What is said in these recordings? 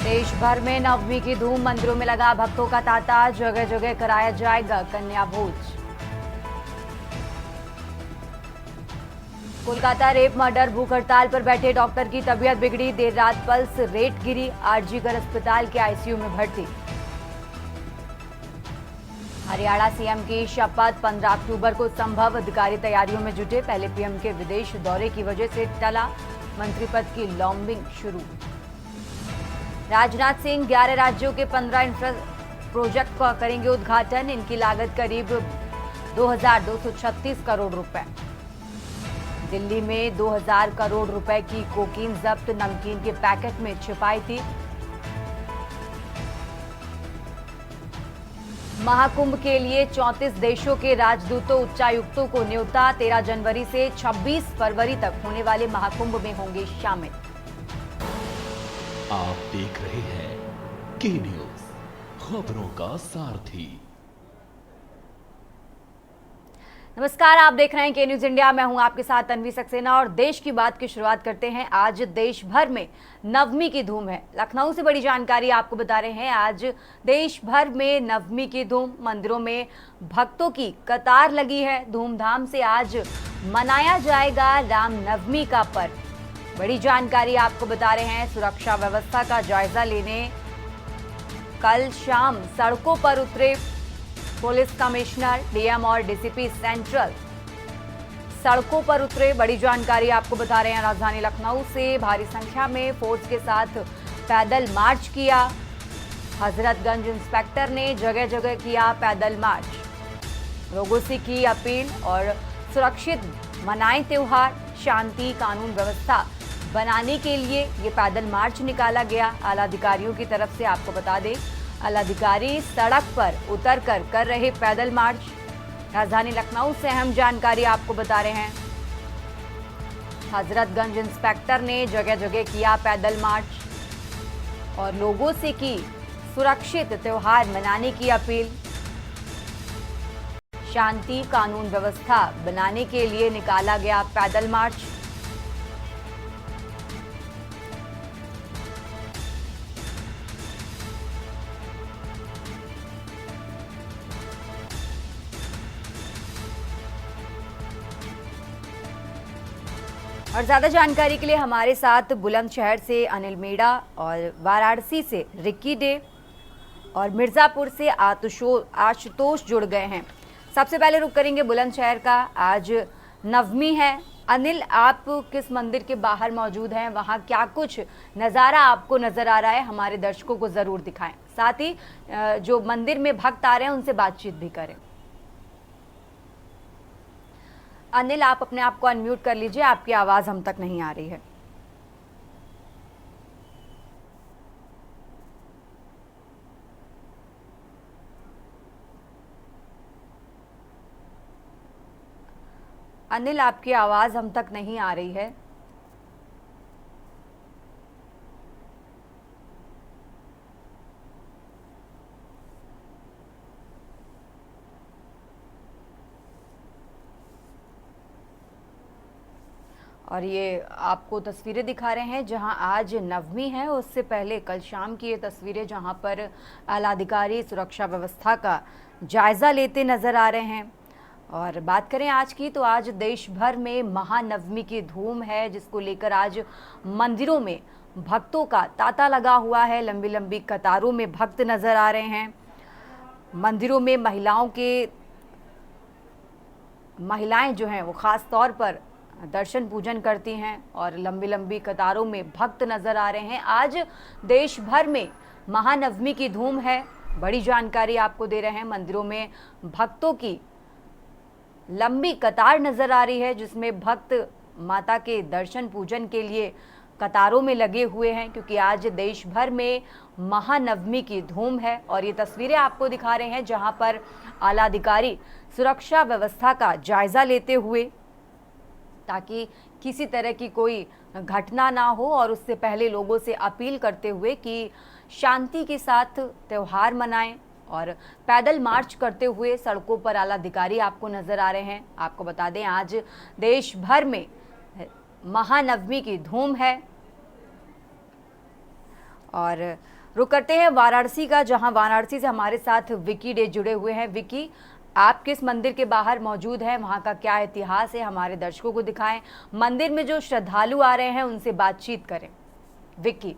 देश भर में नवमी की धूम, मंदिरों में लगा भक्तों का तांता, जगह जगह कराया जाएगा कन्या भोज। कोलकाता रेप मर्डर, भूख हड़ताल पर बैठे डॉक्टर की तबीयत बिगड़ी, देर रात पल्स रेट गिरी, आरजीकर अस्पताल के आईसीयू में भर्ती। हरियाणा सीएम की शपथ 15 अक्टूबर को संभव, अधिकारी तैयारियों में जुटे, पहले पीएम के विदेश दौरे की वजह से टला मंत्री पद की लॉन्बिंग शुरू। राजनाथ सिंह 11 राज्यों के 15 इंफ्रा प्रोजेक्ट का करेंगे उद्घाटन, इनकी लागत करीब 2236 करोड़ रुपए। दिल्ली में 2000 करोड़ रुपए की कोकीन जब्त, नमकीन के पैकेट में छिपाई थी। महाकुंभ के लिए 34 देशों के राजदूतों, उच्चायुक्तों को न्योता, 13 जनवरी से 26 फरवरी तक होने वाले महाकुंभ में होंगे शामिल। आप देख रहे हैं के न्यूज, खबरों का सारथी। नमस्कार, आप देख रहे हैं के न्यूज इंडिया। मैं हूं आपके साथ तन्वी सक्सेना और देश की बात की शुरुआत करते हैं। आज देश भर में नवमी की धूम है। लखनऊ से बड़ी जानकारी आपको बता रहे हैं। आज देश भर में नवमी की धूम, मंदिरों में भक्तों की कतार लगी है। धूमधाम से आज मनाया जाएगा रामनवमी का पर्व। बड़ी जानकारी आपको बता रहे हैं। सुरक्षा व्यवस्था का जायजा लेने कल शाम सड़कों पर उतरे पुलिस कमिश्नर, डीएम और डीसीपी सेंट्रल सड़कों पर उतरे। बड़ी जानकारी आपको बता रहे हैं। राजधानी लखनऊ से भारी संख्या में फोर्स के साथ पैदल मार्च किया। हजरतगंज इंस्पेक्टर ने जगह जगह किया पैदल मार्च। लोगों से की अपील और सुरक्षित मनाएं त्योहार, शांति कानून व्यवस्था बनाने के लिए ये पैदल मार्च निकाला गया। आला अधिकारियों की तरफ से आपको बता दें, आला अधिकारी सड़क पर उतर कर रहे पैदल मार्च। राजधानी लखनऊ से अहम जानकारी आपको बता रहे हैं। हजरतगंज इंस्पेक्टर ने जगह जगह किया पैदल मार्च और लोगों से की सुरक्षित त्योहार मनाने की अपील। शांति कानून व्यवस्था बनाने के लिए निकाला गया पैदल मार्च। और ज्यादा जानकारी के लिए हमारे साथ बुलंदशहर से अनिल मीणा और वाराणसी से रिक्की डे और मिर्जापुर से आशुतोष जुड़ गए हैं। सबसे पहले रुक करेंगे बुलंदशहर का। आज नवमी है। अनिल, आप किस मंदिर के बाहर मौजूद हैं? वहां क्या कुछ नज़ारा आपको नजर आ रहा है? हमारे दर्शकों को जरूर दिखाएं। साथ ही जो मंदिर में भक्त आ रहे हैं उनसे बातचीत भी करें। अनिल, आप अपने आप को अनम्यूट कर लीजिए, आपकी आवाज हम तक नहीं आ रही है। अनिल, आपकी आवाज हम तक नहीं आ रही है। और ये आपको तस्वीरें दिखा रहे हैं जहां आज नवमी है। उससे पहले कल शाम की ये तस्वीरें जहां पर आला अधिकारी सुरक्षा व्यवस्था का जायजा लेते नजर आ रहे हैं। और बात करें आज की, तो आज देश भर में महानवमी की धूम है, जिसको लेकर आज मंदिरों में भक्तों का तांता लगा हुआ है। लंबी लंबी कतारों में भक्त नजर आ रहे हैं। मंदिरों में महिलाएं जो हैं वो खास तौर पर दर्शन पूजन करती हैं और लंबी लंबी कतारों में भक्त नजर आ रहे हैं। आज देश भर में महानवमी की धूम है। बड़ी जानकारी आपको दे रहे हैं। मंदिरों में भक्तों की लंबी कतार नजर आ रही है, जिसमें भक्त माता के दर्शन पूजन के लिए कतारों में लगे हुए हैं, क्योंकि आज देश भर में महानवमी की धूम है। और ये तस्वीरें आपको दिखा रहे हैं जहां पर आला अधिकारी सुरक्षा व्यवस्था का जायजा लेते हुए, ताकि किसी तरह की कोई घटना ना हो, और उससे पहले लोगों से अपील करते हुए कि शांति के साथ त्यौहार मनाएं। और पैदल मार्च करते हुए सड़कों पर आला अधिकारी आपको नजर आ रहे हैं। आपको बता दें, आज देश भर में महानवमी की धूम है और रुक करते हैं वाराणसी का, जहां वाराणसी से हमारे साथ विकी डे जुड़े हुए हैं। विकी, आप किस मंदिर के बाहर मौजूद हैं, वहां का क्या इतिहास है, हमारे दर्शकों को दिखाएं। मंदिर में जो श्रद्धालु आ रहे हैं उनसे बातचीत करें। विकी।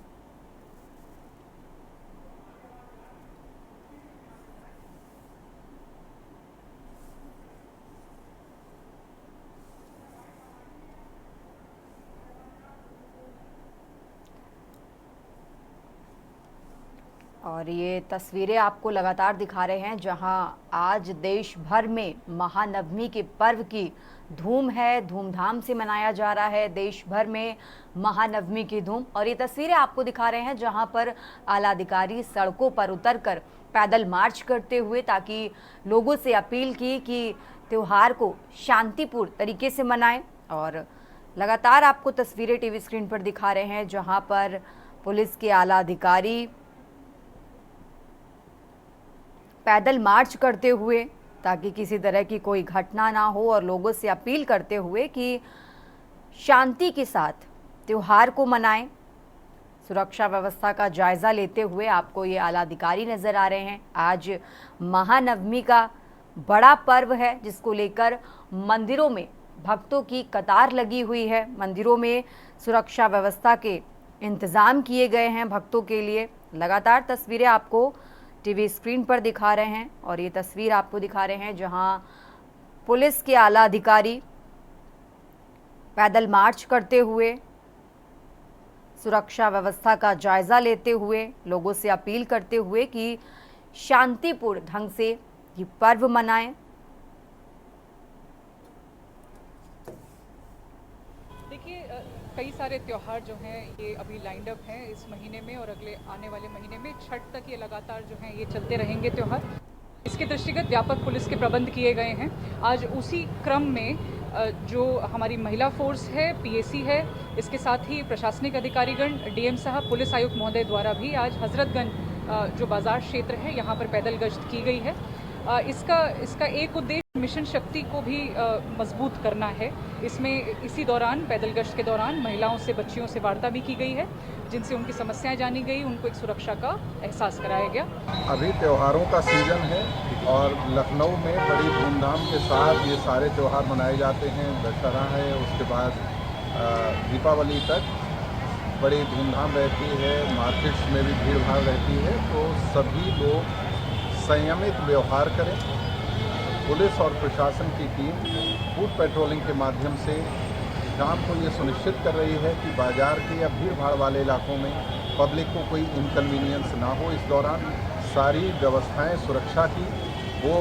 और ये तस्वीरें आपको लगातार दिखा रहे हैं जहां आज देश भर में महानवमी के पर्व की धूम है, धूमधाम से मनाया जा रहा है देश भर में महानवमी की धूम। और ये तस्वीरें आपको दिखा रहे हैं जहां पर आला अधिकारी सड़कों पर उतरकर पैदल मार्च करते हुए ताकि लोगों से अपील की कि त्यौहार को शांतिपूर्ण तरीके से मनाएं। और लगातार आपको तस्वीरें टीवी स्क्रीन पर दिखा रहे हैं जहां पर पुलिस के आला अधिकारी पैदल मार्च करते हुए ताकि किसी तरह की कोई घटना ना हो और लोगों से अपील करते हुए कि शांति के साथ त्योहार को मनाएं। सुरक्षा व्यवस्था का जायजा लेते हुए आपको ये आला अधिकारी नजर आ रहे हैं। आज महानवमी का बड़ा पर्व है जिसको लेकर मंदिरों में भक्तों की कतार लगी हुई है। मंदिरों में सुरक्षा व्यवस्था के इंतजाम किए गए हैं भक्तों के लिए। लगातार तस्वीरें आपको टीवी स्क्रीन पर दिखा रहे हैं और ये तस्वीर आपको दिखा रहे हैं जहां पुलिस के आला अधिकारी पैदल मार्च करते हुए सुरक्षा व्यवस्था का जायजा लेते हुए लोगों से अपील करते हुए कि शांतिपूर्ण ढंग से ये पर्व मनाएं। देखिए, कई सारे त्यौहार जो हैं ये अभी लाइंड अप हैं इस महीने में और अगले आने वाले महीने में। छठ तक ये लगातार जो हैं ये चलते रहेंगे त्यौहार। इसके दृष्टिगत व्यापक पुलिस के प्रबंध किए गए हैं। आज उसी क्रम में जो हमारी महिला फोर्स है, पीएसी है, इसके साथ ही प्रशासनिक अधिकारीगण, डीएम साहब, पुलिस आयुक्त महोदय द्वारा भी आज हजरतगंज जो बाजार क्षेत्र है यहाँ पर पैदल गश्त की गई है। इसका एक उद्देश्य मिशन शक्ति को भी मजबूत करना है। इसमें इसी दौरान पैदल गश्त के दौरान महिलाओं से, बच्चियों से वार्ता भी की गई है जिनसे उनकी समस्याएं जानी गई, उनको एक सुरक्षा का एहसास कराया गया। अभी त्योहारों का सीजन है और लखनऊ में बड़ी धूमधाम के साथ ये सारे त्यौहार मनाए जाते हैं। दशहरा है, उसके बाद दीपावली तक बड़ी धूमधाम रहती है। मार्केट्स में भी भीड़ भाड़ रहती है, तो सभी लोग संयमित व्यवहार करें। पुलिस और प्रशासन की टीम फूड पेट्रोलिंग के माध्यम से काम को ये सुनिश्चित कर रही है कि बाजार के या भीड़ भाड़ वाले इलाकों में पब्लिक को कोई इनकन्वीनियंस ना हो। इस दौरान सारी व्यवस्थाएं सुरक्षा की वो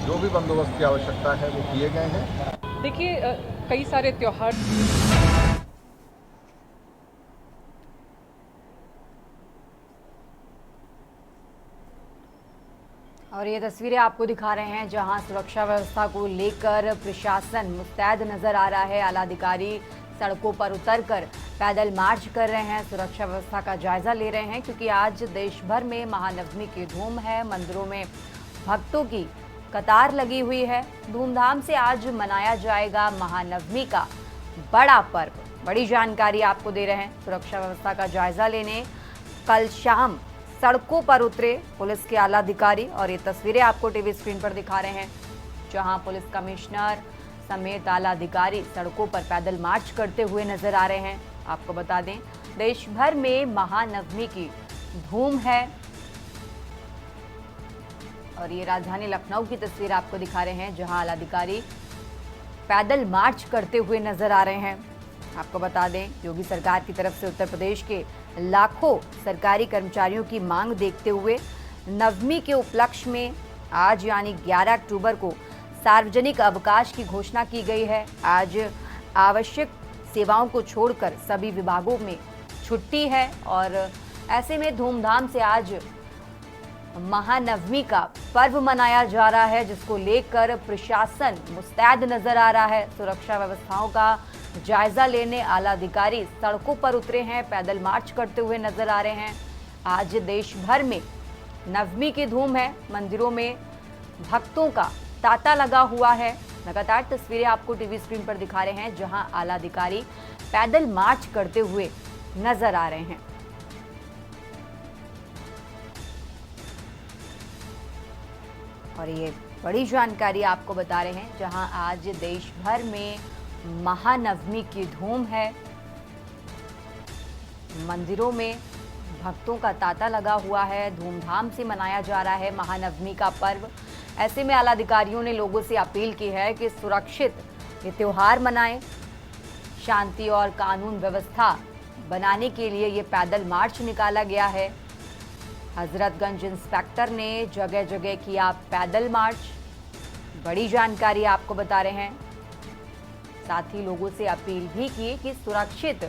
जो भी बंदोबस्त की आवश्यकता है वो किए गए हैं। देखिए, कई सारे त्यौहार और ये तस्वीरें आपको दिखा रहे हैं जहां सुरक्षा व्यवस्था को लेकर प्रशासन मुस्तैद नजर आ रहा है। आला अधिकारी सड़कों पर उतरकर पैदल मार्च कर रहे हैं, सुरक्षा व्यवस्था का जायजा ले रहे हैं क्योंकि आज देश भर में महानवमी की धूम है। मंदिरों में भक्तों की कतार लगी हुई है। धूमधाम से आज मनाया जाएगा महानवमी का बड़ा पर्व। बड़ी जानकारी आपको दे रहे हैं। सुरक्षा व्यवस्था का जायजा लेने कल शाम सड़कों पर उतरे पुलिस के आला अधिकारी और ये तस्वीरें आपको टीवी स्क्रीन पर दिखा रहे हैं जहां पुलिस कमिश्नर समेत आला अधिकारी सड़कों पर पैदल मार्च करते हुए नजर आ रहे हैं। आपको बता दें, देश भर में महानवमी की धूम है और ये राजधानी लखनऊ की तस्वीर आपको दिखा रहे हैं जहां आला अधिकारी पैदल मार्च करते हुए नजर आ रहे हैं। आपको बता दें, योगी सरकार की तरफ से उत्तर प्रदेश के लाखों सरकारी कर्मचारियों की मांग देखते हुए नवमी के उपलक्ष्य में आज यानी 11 अक्टूबर को सार्वजनिक अवकाश की घोषणा की गई है। आज आवश्यक सेवाओं को छोड़कर सभी विभागों में छुट्टी है और ऐसे में धूमधाम से आज महानवमी का पर्व मनाया जा रहा है जिसको लेकर प्रशासन मुस्तैद नजर आ रहा है। सुरक्षा व्यवस्थाओं का जायजा लेने आला अधिकारी सड़कों पर उतरे हैं, पैदल मार्च करते हुए नजर आ रहे हैं। आज देश भर में नवमी की धूम है। मंदिरों में भक्तों का तांता लगा हुआ है। लगातार तस्वीरें आपको टीवी स्क्रीन पर दिखा रहे हैं जहां आला अधिकारी पैदल मार्च करते हुए नजर आ रहे हैं। और ये बड़ी जानकारी आपको बता रहे हैं, जहां आज देश भर में महानवमी की धूम है। मंदिरों में भक्तों का तांता लगा हुआ है, धूमधाम से मनाया जा रहा है महानवमी का पर्व। ऐसे में आला अधिकारियों ने लोगों से अपील की है कि सुरक्षित ये त्योहार मनाएं। शांति और कानून व्यवस्था बनाने के लिए ये पैदल मार्च निकाला गया है। हजरतगंज इंस्पेक्टर ने जगह जगह किया पैदल मार्च। बड़ी जानकारी आपको बता रहे हैं। साथ ही लोगों से अपील भी की कि सुरक्षित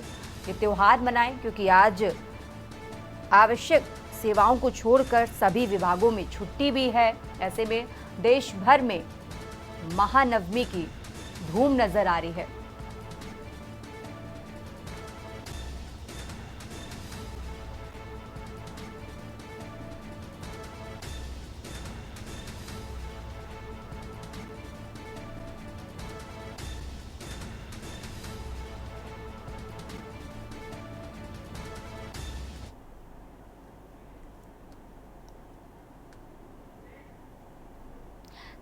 ये त्योहार मनाएं, क्योंकि आज आवश्यक सेवाओं को छोड़कर सभी विभागों में छुट्टी भी है। ऐसे में देश भर में महानवमी की धूम नजर आ रही है।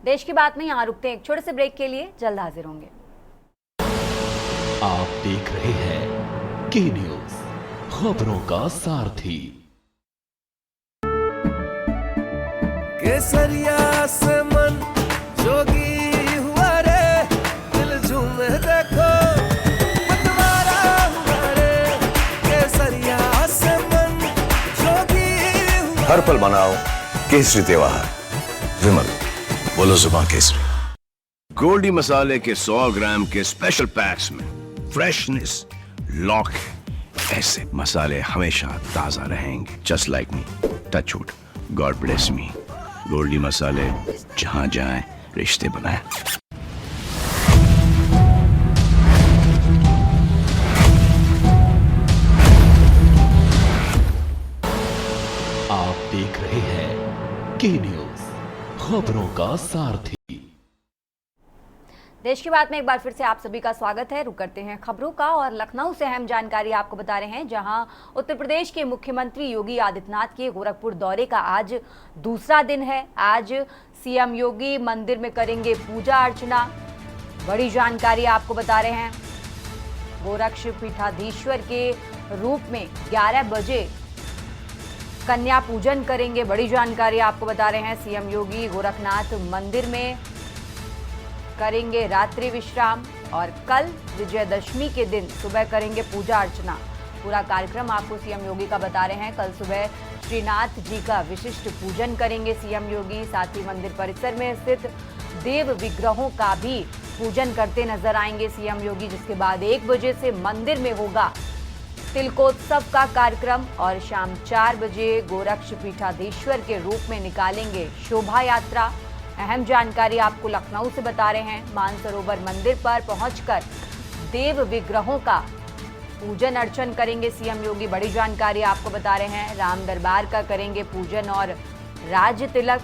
देश की बात में यहाँ रुकते हैं एक छोटे से ब्रेक के लिए, जल्द हाजिर होंगे। आप देख रहे हैं के न्यूज, खबरों का सारथी। केसरिया से मन जोगी हुआ रे, दिल झूमे देखो पतवारा हुआ रे। केसरिया से मन जोगी हुआ। हर पल मनाओ केसरी त्योहार। विमल, बोलो जुबान केसरी। गोल्डी मसाले के 100 ग्राम के स्पेशल पैक्स में फ्रेशनेस लॉक है। ऐसे मसाले हमेशा ताजा रहेंगे। Just like me, touch wood, God bless me. Goldie मसाले, जहां जाएं रिश्ते बनाएं। आप देख रहे हैं के न्यूज, खबरों का सारथी। देश की बात में एक बार फिर से आप सभी का स्वागत है। रुक करते हैं खबरों का और लखनऊ से अहम जानकारी आपको बता रहे हैं, जहां उत्तर प्रदेश के मुख्यमंत्री योगी आदित्यनाथ के गोरखपुर दौरे का आज दूसरा दिन है। आज सीएम योगी मंदिर में करेंगे पूजा अर्चना। बड़ी जानकारी आपको बता रहे हैं। गोरक्ष पीठाधीश्वर के रूप में 11 बजे कन्या पूजन करेंगे। बड़ी जानकारी आपको बता रहे हैं। सीएम योगी गोरखनाथ मंदिर में करेंगे रात्रि विश्राम और कल विजयदशमी के दिन सुबह करेंगे पूजा अर्चना। पूरा कार्यक्रम आपको सीएम योगी का बता रहे हैं। कल सुबह श्रीनाथ जी का विशिष्ट पूजन करेंगे सीएम योगी। साथ ही मंदिर परिसर में स्थित देव विग्रहों का भी पूजन करते नजर आएंगे सीएम योगी, जिसके बाद 1 बजे से मंदिर में होगा तिलकोत्सव का कार्यक्रम और शाम 4 बजे गोरक्ष पीठाधीश्वर के रूप में निकालेंगे शोभा यात्रा। अहम जानकारी आपको लखनऊ से बता रहे हैं। मानसरोवर मंदिर पर पहुंचकर देव विग्रहों का पूजन अर्चन करेंगे सीएम योगी। बड़ी जानकारी आपको बता रहे हैं। राम दरबार का करेंगे पूजन और राज तिलक।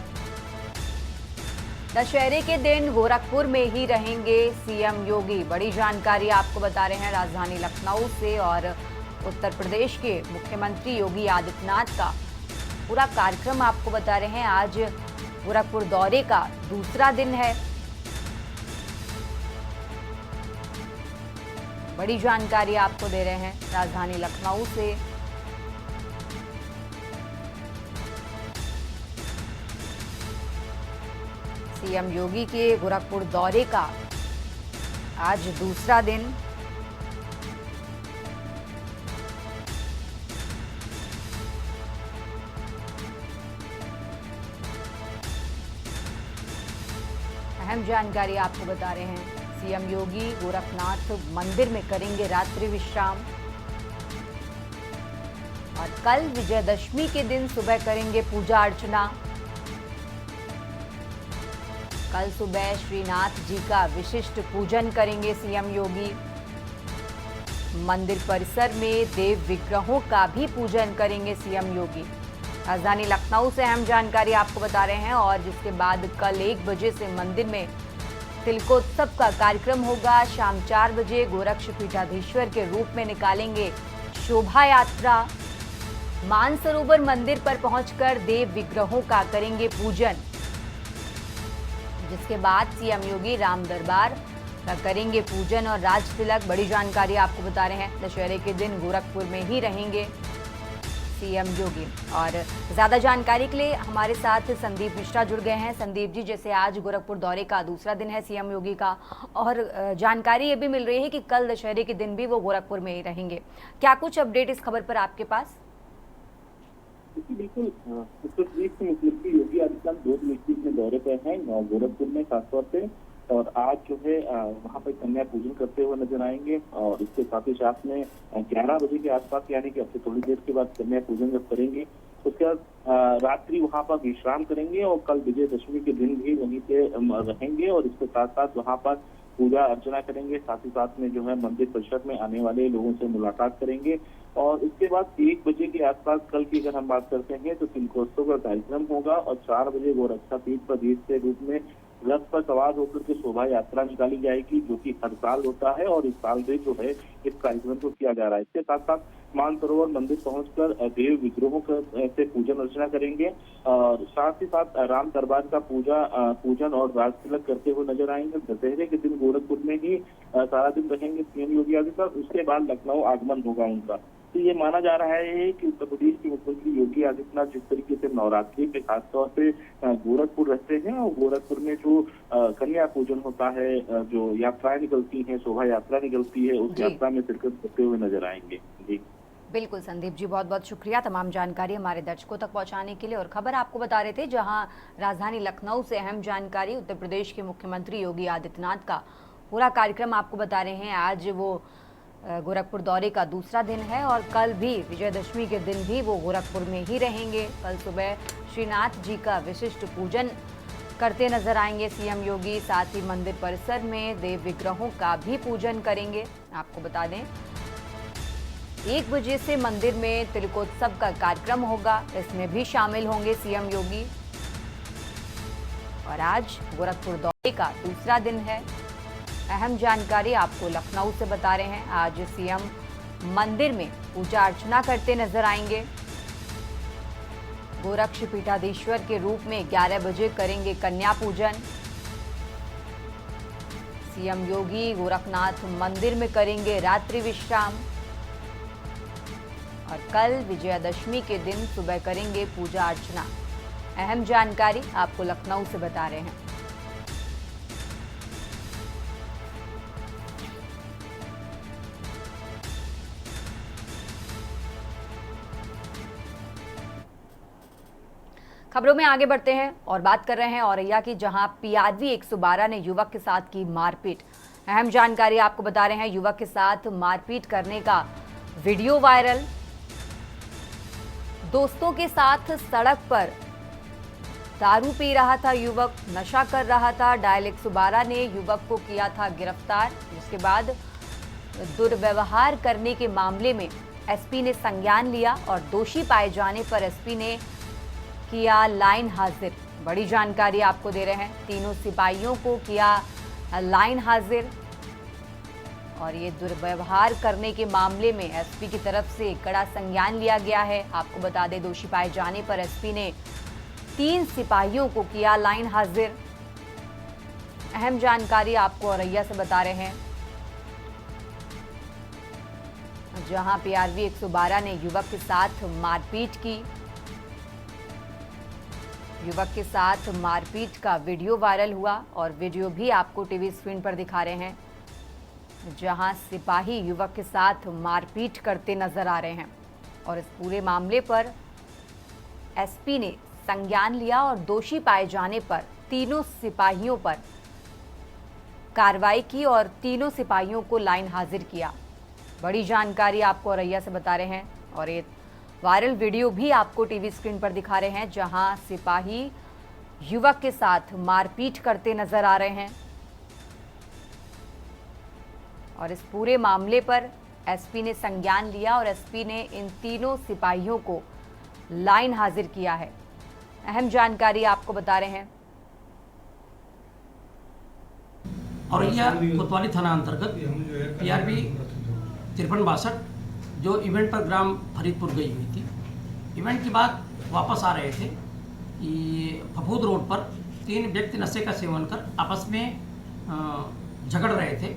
दशहरे के दिन गोरखपुर में ही रहेंगे सीएम योगी। बड़ी जानकारी आपको बता रहे हैं राजधानी लखनऊ से। और उत्तर प्रदेश के मुख्यमंत्री योगी आदित्यनाथ का पूरा कार्यक्रम आपको बता रहे हैं। आज गोरखपुर दौरे का दूसरा दिन है। बड़ी जानकारी आपको दे रहे हैं राजधानी लखनऊ से। सीएम योगी के गोरखपुर दौरे का आज दूसरा दिन। अहम जानकारी आपको बता रहे हैं। सीएम योगी गोरखनाथ मंदिर में करेंगे रात्रि विश्राम और कल विजयदशमी के दिन सुबह करेंगे पूजा अर्चना। कल सुबह श्रीनाथ जी का विशिष्ट पूजन करेंगे सीएम योगी। मंदिर परिसर में देव विग्रहों का भी पूजन करेंगे सीएम योगी। राजधानी लखनऊ से अहम जानकारी आपको बता रहे हैं। और जिसके बाद कल 1 बजे से मंदिर में तिलकोत्सव का कार्यक्रम होगा। शाम 4 बजे गोरक्ष पीठाधीश्वर के रूप में निकालेंगे शोभा यात्रा। मानसरोवर मंदिर पर पहुंचकर देव विग्रहों का करेंगे पूजन। जिसके बाद सीएम योगी राम दरबार का करेंगे पूजन और राज तिलक। बड़ी जानकारी आपको बता रहे हैं, दशहरे के दिन गोरखपुर में ही रहेंगे सीएम योगी। और ज्यादा जानकारी के लिए हमारे साथ संदीप मिश्रा जुड़ गए हैं। संदीप जी, जैसे आज गोरखपुर दौरे का दूसरा दिन है सीएम योगी का, और जानकारी ये भी मिल रही है कि कल दशहरे के दिन भी वो गोरखपुर में ही रहेंगे, क्या कुछ अपडेट इस खबर पर आपके पास? बिल्कुल, उत्तर प्रदेश के मुख्यमंत्री योगी आदित्यनाथ 2 दिवसीय अपने दौरे पर हैं गोरखपुर में खासतौर पे, और आज जो है वहाँ पर कन्या पूजन करते हुए नजर आएंगे। और इसके साथ ही साथ में 11 बजे के आसपास, यानी कि अब से थोड़ी देर के बाद कन्या पूजन जब करेंगे, उसके बाद रात्रि वहाँ पर विश्राम करेंगे और कल विजयदशमी के दिन भी वहीं पे रहेंगे। और इसके साथ साथ वहाँ पर पूजा अर्चना करेंगे, साथ ही साथ में जो है मंदिर परिसर में आने वाले लोगों से मुलाकात करेंगे। और इसके बाद 1 बजे के आसपास कल की अगर हम बात करते हैं तो तिलकोत्सव का कार्यक्रम होगा, और 4 बजे गोरक्षा पीठ पर देश के रूप में रथ पर सवार होकर के शोभा यात्रा निकाली जाएगी, जो कि हर साल होता है, और इस साल भी जो है इस कार्यक्रम को किया जा रहा है। इसके साथ साथ मानसरोवर मंदिर पहुंचकर देव विग्रहों से पूजन अर्चना करेंगे, और साथ ही साथ राम दरबार का पूजन और राज तिलक करते हुए नजर आएंगे। दशहरे के दिन गोरखपुर में ही सारा दिन रहेंगे सीएम योगी आदित्यनाथ। उसके बाद लखनऊ आगमन होगा उनका। तो ये माना जा रहा है कि उत्तर प्रदेश के मुख्यमंत्री योगी आदित्यनाथ जिस तरीके से नवरात्रि पे खासतौर पे गोरखपुर रहते हैं, और गोरखपुर में जो कन्या पूजन होता है, जो यात्राएं निकलती हैं, शोभा यात्रा निकलती है, उस यात्रा में शिरकत करते हुए नजर आएंगे। जी बिल्कुल संदीप जी, बहुत बहुत शुक्रिया तमाम जानकारी हमारे दर्शकों तक पहुंचाने के लिए। और खबर आपको बता रहे थे, जहां राजधानी लखनऊ से अहम जानकारी, उत्तर प्रदेश के मुख्यमंत्री योगी आदित्यनाथ का पूरा कार्यक्रम आपको बता रहे हैं। आज वो गोरखपुर दौरे का दूसरा दिन है, और कल भी विजयदशमी के दिन भी वो गोरखपुर में ही रहेंगे। कल सुबह श्रीनाथ जी का विशिष्ट पूजन करते नजर आएंगे सीएम योगी, साथ ही मंदिर परिसर में देव विग्रहों का भी पूजन करेंगे। आपको बता दें 1 बजे से मंदिर में तिलकोत्सव का कार्यक्रम होगा, इसमें भी शामिल होंगे सीएम योगी। और आज गोरखपुर दौरे का दूसरा दिन है। अहम जानकारी आपको लखनऊ से बता रहे हैं, आज सीएम मंदिर में पूजा अर्चना करते नजर आएंगे। गोरक्ष पीठाधीश्वर के रूप में 11 बजे करेंगे कन्या पूजन। सीएम योगी गोरखनाथ मंदिर में करेंगे रात्रि विश्राम, और कल विजयादशमी के दिन सुबह करेंगे पूजा अर्चना। अहम जानकारी आपको लखनऊ से बता रहे हैं। खबरों में आगे बढ़ते हैं और बात कर रहे हैं औरैया की, जहां पीआरवी 112 ने युवक के साथ की मारपीट। अहम जानकारी आपको बता रहे हैं, युवक के साथ मारपीट करने का वीडियो वायरल। दोस्तों के साथ सड़क पर दारू पी रहा था युवक, नशा कर रहा था। डायल 112 ने युवक को किया था गिरफ्तार, जिसके बाद दुर्व्यवहार करने के मामले में एसपी ने संज्ञान लिया, और दोषी पाए जाने पर एसपी ने किया लाइन हाजिर। बड़ी जानकारी आपको दे रहे हैं, तीनों सिपाहियों को किया लाइन हाजिर, और ये दुर्व्यवहार करने के मामले में एसपी की तरफ से कड़ा संज्ञान लिया गया है। आपको बता दें, दोषी पाए जाने पर एसपी ने 3 सिपाहियों को किया लाइन हाजिर। अहम जानकारी आपको औरैया से बता रहे हैं, जहां पीआरवी 112 ने युवक के साथ मारपीट की। युवक के साथ मारपीट का वीडियो वायरल हुआ, और वीडियो भी आपको टीवी स्क्रीन पर दिखा रहे हैं, जहां सिपाही युवक के साथ मारपीट करते नजर आ रहे हैं। और इस पूरे मामले पर एसपी ने संज्ञान लिया, और दोषी पाए जाने पर तीनों सिपाहियों पर कार्रवाई की, और तीनों सिपाहियों को लाइन हाजिर किया। बड़ी जानकारी आपको औरैया से बता रहे हैं, और ये वायरल वीडियो भी आपको टीवी स्क्रीन पर दिखा रहे हैं, जहां सिपाही युवक के साथ मारपीट करते नजर आ रहे हैं। और इस पूरे मामले पर एसपी ने संज्ञान लिया, और एसपी ने इन तीनों सिपाहियों को लाइन हाजिर किया है। अहम जानकारी आपको बता रहे हैं। औरैया कोतवाली थाना अंतर्गत पीआरवी 5362 जो इवेंट पर ग्राम फरीदपुर गई हुई थी। इवेंट के बाद वापस आ रहे थे, ये फफूद रोड पर 3 व्यक्ति नशे का सेवन कर आपस में झगड़ रहे थे।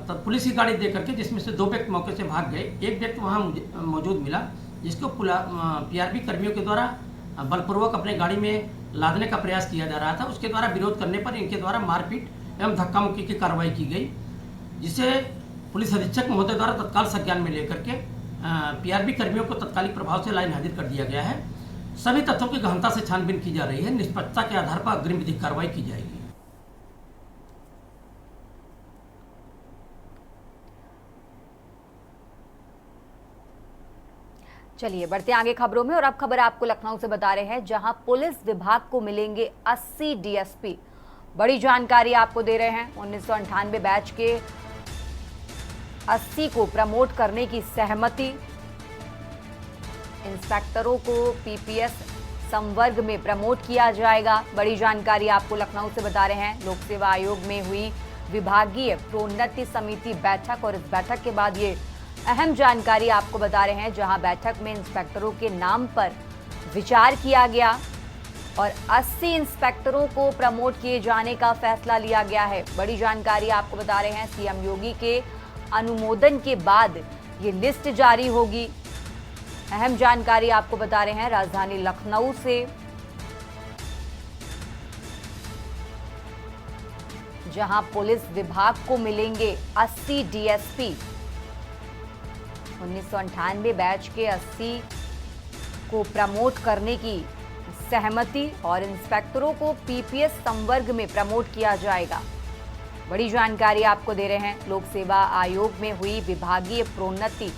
तब पुलिस की गाड़ी दे करके, जिसमें से 2 व्यक्ति मौके से भाग गए, एक व्यक्ति वहाँ मौजूद मिला, जिसको पीआरबी कर्मियों के द्वारा बलपूर्वक अपने गाड़ी में लादने का प्रयास किया जा रहा था। उसके द्वारा विरोध करने पर इनके द्वारा मारपीट एवं धक्का मुक्की की कार्रवाई की गई, जिसे पुलिस अधीक्षक महोदय द्वारा तत्काल संज्ञान में लेकर के पीआरबी कर्मियों को तत्कालिक प्रभाव से लाइन हाजिर कर दिया गया है। सभी तथ्यों की गहनता से छानबीन की जा रही है। निष्पक्षता के आधार पर अग्रिम विधिक कार्रवाई की जाएगी। चलिए बढ़ते आगे खबरों में, और अब खबर आपको लखनऊ से बता रहे हैं, जहां पुलिस विभाग को मिलेंगे 80 डीएसपी। बड़ी जानकारी आपको दे रहे हैं। 1998 बैच के 80 को प्रमोट करने की सहमति। इंस्पेक्टरों को पीपीएस संवर्ग में प्रमोट किया जाएगा। बड़ी जानकारी आपको लखनऊ से बता रहे हैं। लोक सेवा आयोग में हुई विभागीय प्रोन्नति समिति बैठक, और इस बैठक के बाद ये अहम जानकारी आपको बता रहे हैं, जहां बैठक में इंस्पेक्टरों के नाम पर विचार किया गया और 80 इंस्पेक्टरों को प्रमोट किए जाने का फैसला लिया गया है। बड़ी जानकारी आपको बता रहे हैं। सीएम योगी के अनुमोदन के बाद ये लिस्ट जारी होगी। अहम जानकारी आपको बता रहे हैं राजधानी लखनऊ से, जहां पुलिस विभाग को मिलेंगे 80 डीएसपी। 1998 बैच के 80 को प्रमोट करने की सहमति, और इंस्पेक्टरों को पीपीएस संवर्ग में प्रमोट किया जाएगा। बड़ी जानकारी आपको दे रहे हैं। लोक सेवा आयोग में हुई विभागीय प्रोन्नति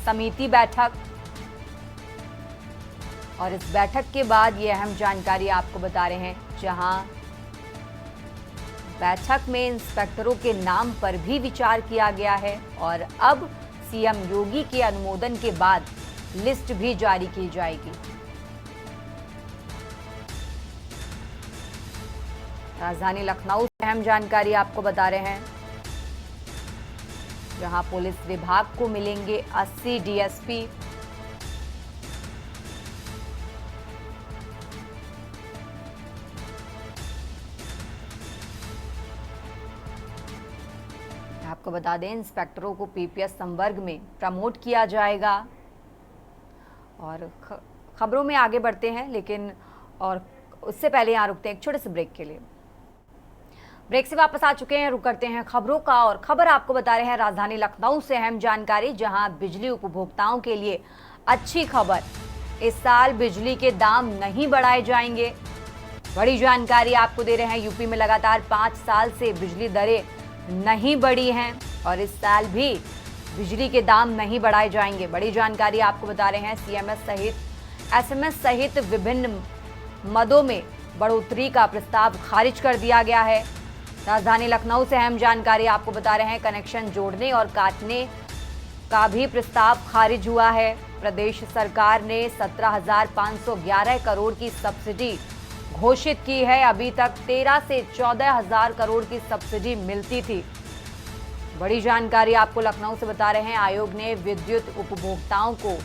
समिति बैठक, और इस बैठक के बाद ये अहम जानकारी आपको बता रहे हैं, जहां बैठक में इंस्पेक्टरों के नाम पर भी विचार किया गया है, और अब सीएम योगी के अनुमोदन के बाद लिस्ट भी जारी की जाएगी। राजधानी लखनऊ से अहम जानकारी आपको बता रहे हैं, जहां पुलिस विभाग को मिलेंगे 80 डीएसपी। आपको बता दें, इंस्पेक्टरों को पीपीएस संवर्ग में प्रमोट किया जाएगा। और खबरों में आगे बढ़ते हैं, लेकिन और उससे पहले यहाँ रुकते हैं एक छोटे से ब्रेक के लिए। ब्रेक से वापस आ चुके हैं, रुक करते हैं खबरों का, और खबर आपको बता रहे हैं राजधानी लखनऊ से अहम जानकारी, जहां बिजली उपभोक्ताओं के लिए अच्छी खबर। इस साल बिजली के दाम नहीं बढ़ाए जाएंगे। बड़ी जानकारी आपको दे रहे हैं। यूपी में लगातार 5 साल से बिजली दरें नहीं बढ़ी हैं, और इस साल भी बिजली के दाम नहीं बढ़ाए जाएंगे। बड़ी जानकारी आपको बता रहे हैं। सीएमएस सहित एसएमएस सहित विभिन्न मदों में बढ़ोतरी का प्रस्ताव खारिज कर दिया गया है। राजधानी लखनऊ से अहम जानकारी आपको बता रहे हैं। कनेक्शन जोड़ने और काटने का भी प्रस्ताव खारिज हुआ है। प्रदेश सरकार ने 17,511 करोड़ की सब्सिडी घोषित की है। अभी तक 13 से 14,000 करोड़ की सब्सिडी मिलती थी। बड़ी जानकारी आपको लखनऊ से बता रहे हैं। आयोग ने विद्युत उपभोक्ताओं को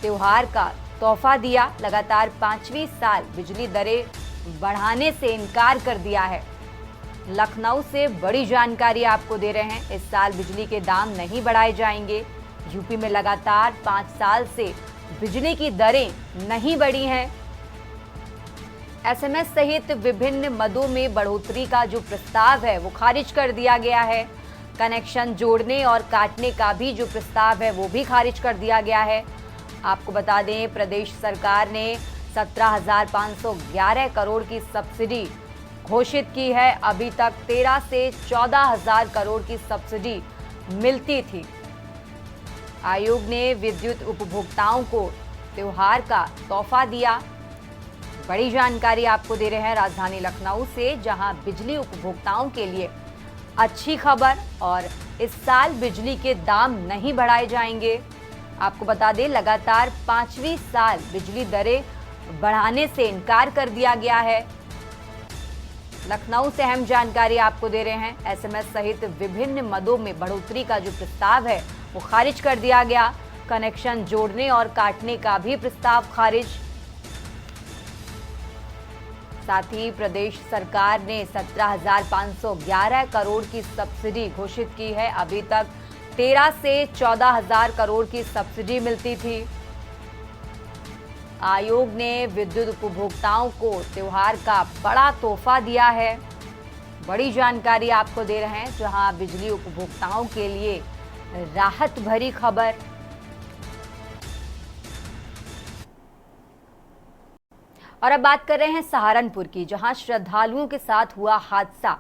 त्योहार का तोहफा दिया। लगातार 5वीं साल बिजली दरें बढ़ाने से इनकार कर दिया है। लखनऊ से बड़ी जानकारी आपको दे रहे हैं। इस साल बिजली के दाम नहीं बढ़ाए जाएंगे। यूपी में लगातार 5 साल से बिजली की दरें नहीं बढ़ी हैं। एसएमएस सहित विभिन्न मदों में बढ़ोतरी का जो प्रस्ताव है वो खारिज कर दिया गया है। कनेक्शन जोड़ने और काटने का भी जो प्रस्ताव है वो भी खारिज कर दिया गया है। आपको बता दें, प्रदेश सरकार ने 17,511 करोड़ की सब्सिडी घोषित की है। अभी तक 13 से 14,000 करोड़ की सब्सिडी मिलती थी। आयोग ने विद्युत उपभोक्ताओं को त्योहार का तोहफा दिया। बड़ी जानकारी आपको दे रहे हैं राजधानी लखनऊ से, जहां बिजली उपभोक्ताओं के लिए अच्छी खबर, और इस साल बिजली के दाम नहीं बढ़ाए जाएंगे। आपको बता दें, लगातार 5वीं साल बिजली दरें बढ़ाने से इनकार कर दिया गया है। लखनऊ से अहम जानकारी आपको दे रहे हैं। एसएमएस सहित विभिन्न मदों में बढ़ोतरी का जो प्रस्ताव है वो खारिज कर दिया गया। कनेक्शन जोड़ने और काटने का भी प्रस्ताव खारिज। साथ ही प्रदेश सरकार ने 17,511 करोड़ की सब्सिडी घोषित की है। अभी तक 13 से 14,000 करोड़ की सब्सिडी मिलती थी। आयोग ने विद्युत उपभोक्ताओं को त्योहार का बड़ा तोहफा दिया है। बड़ी जानकारी आपको दे रहे हैं, जहां बिजली उपभोक्ताओं के लिए राहत भरी खबर। और अब बात कर रहे हैं सहारनपुर की, जहां श्रद्धालुओं के साथ हुआ हादसा।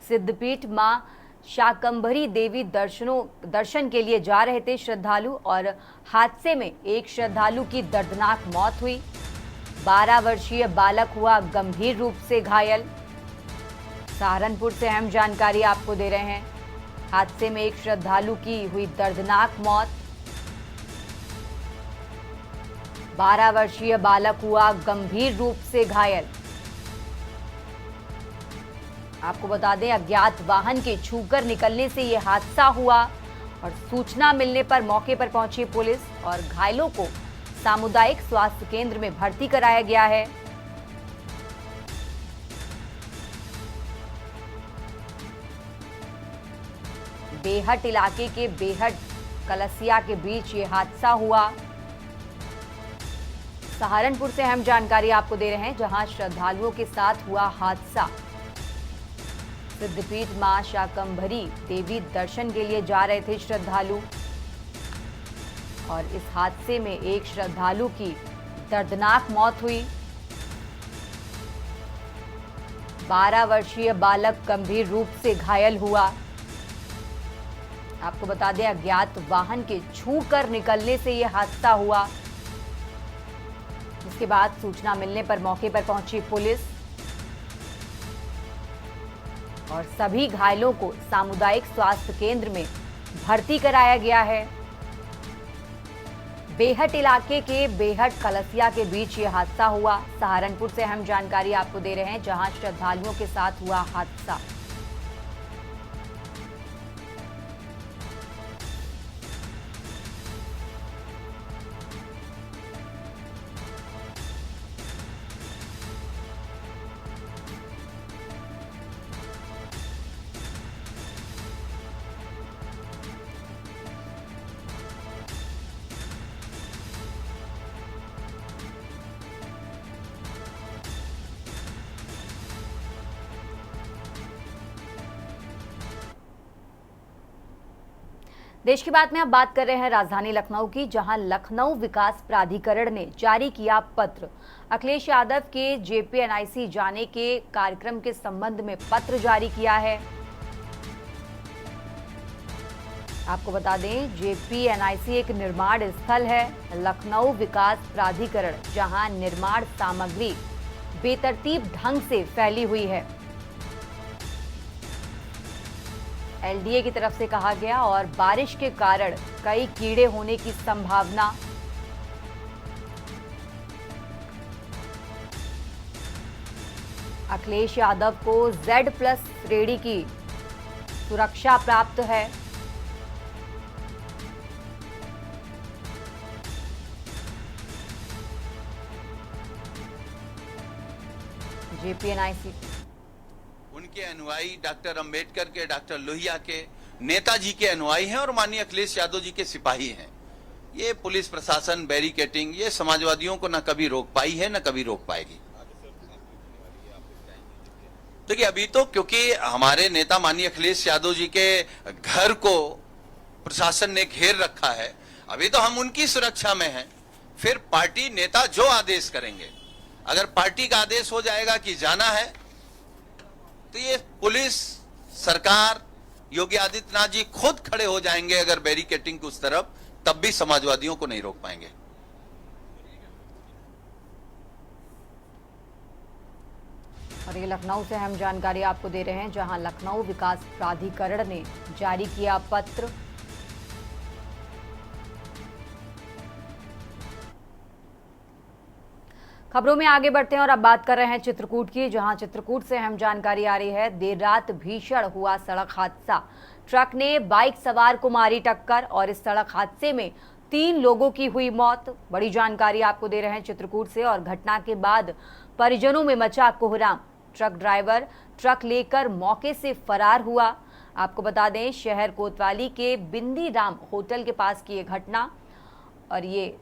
सिद्धपीठ मां शाकंभरी देवी दर्शन के लिए जा रहे थे श्रद्धालु और हादसे में एक श्रद्धालु की दर्दनाक मौत हुई। 12 वर्षीय बालक हुआ गंभीर रूप से घायल। सहारनपुर से अहम जानकारी आपको दे रहे हैं। हादसे में एक श्रद्धालु की हुई दर्दनाक मौत। 12 वर्षीय बालक हुआ गंभीर रूप से घायल। आपको बता दें, अज्ञात वाहन के छूकर निकलने से यह हादसा हुआ और सूचना मिलने पर मौके पर पहुंची पुलिस और घायलों को सामुदायिक स्वास्थ्य केंद्र में भर्ती कराया गया है। बेहट इलाके के बेहट कलसिया के बीच ये हादसा हुआ। सहारनपुर से अहम जानकारी आपको दे रहे हैं, जहां श्रद्धालुओं के साथ हुआ हादसा। सिद्धपीठ मां शाकंभरी देवी दर्शन के लिए जा रहे थे श्रद्धालु और इस हादसे में एक श्रद्धालु की दर्दनाक मौत हुई। 12 वर्षीय बालक गंभीर रूप से घायल हुआ। आपको बता दें, अज्ञात वाहन के छूकर निकलने से यह हादसा हुआ। इसके बाद सूचना मिलने पर मौके पर पहुंची पुलिस और सभी घायलों को सामुदायिक स्वास्थ्य केंद्र में भर्ती कराया गया है। बेहट इलाके के बेहट कलसिया के बीच ये हादसा हुआ। सहारनपुर से अहम जानकारी आपको दे रहे हैं, जहां श्रद्धालुओं के साथ हुआ हादसा। देश की बात में अब बात कर रहे हैं राजधानी लखनऊ की, जहां लखनऊ विकास प्राधिकरण ने जारी किया पत्र। अखिलेश यादव के जेपीएनआईसी जाने के कार्यक्रम के संबंध में पत्र जारी किया है। आपको बता दें, जेपीएनआईसी एक निर्माण स्थल है। लखनऊ विकास प्राधिकरण जहां निर्माण सामग्री बेतरतीब ढंग से फैली हुई है, एलडीए की तरफ से कहा गया, और बारिश के कारण कई कीड़े होने की संभावना। अखिलेश यादव को Z+ श्रेणी की सुरक्षा प्राप्त है। जेपीएनआईसी उनके अनुयायी डॉक्टर अंबेडकर के, डॉक्टर लोहिया के, नेताजी के अनुयायी हैं और माननीय अखिलेश यादव जी के सिपाही हैं। ये पुलिस प्रशासन बैरिकेटिंग ये समाजवादियों को न कभी रोक पाई है, न कभी रोक पाएगी। देखिए, अभी तो क्योंकि हमारे नेता माननीय अखिलेश यादव जी के घर को प्रशासन ने घेर रखा है, अभी तो हम उनकी सुरक्षा में हैं। फिर पार्टी नेता जो आदेश करेंगे, अगर पार्टी का आदेश हो जाएगा कि जाना है, तो ये पुलिस सरकार योगी आदित्यनाथ जी खुद खड़े हो जाएंगे। अगर बैरिकेटिंग की उस तरफ, तब भी समाजवादियों को नहीं रोक पाएंगे। और ये लखनऊ से अहम जानकारी आपको दे रहे हैं, जहां लखनऊ विकास प्राधिकरण ने जारी किया पत्र। खबरों में आगे बढ़ते हैं और अब बात कर रहे हैं चित्रकूट की, जहां चित्रकूट से अहम जानकारी आ रही है। देर रात भीषण हुआ सड़क हादसा। ट्रक ने बाइक सवार को मारी टक्कर और इस सड़क हादसे में 3 लोगों की हुई मौत। बड़ी जानकारी आपको दे रहे हैं चित्रकूट से। और घटना के बाद परिजनों में मचा कोहराम। ट्रक ड्राइवर ट्रक लेकर मौके से फरार हुआ। आपको बता दें, शहर कोतवाली के बिंदी राम होटल के पास की ये घटना, और ये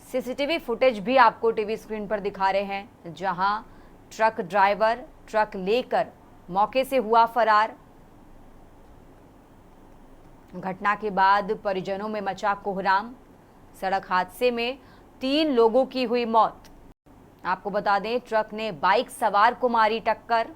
सीसीटीवी फुटेज भी आपको टीवी स्क्रीन पर दिखा रहे हैं, जहां ट्रक ड्राइवर ट्रक लेकर मौके से हुआ फरार। घटना के बाद परिजनों में मचा कोहराम। सड़क हादसे में 3 लोगों की हुई मौत। आपको बता दें, ट्रक ने बाइक सवार को मारी टक्कर।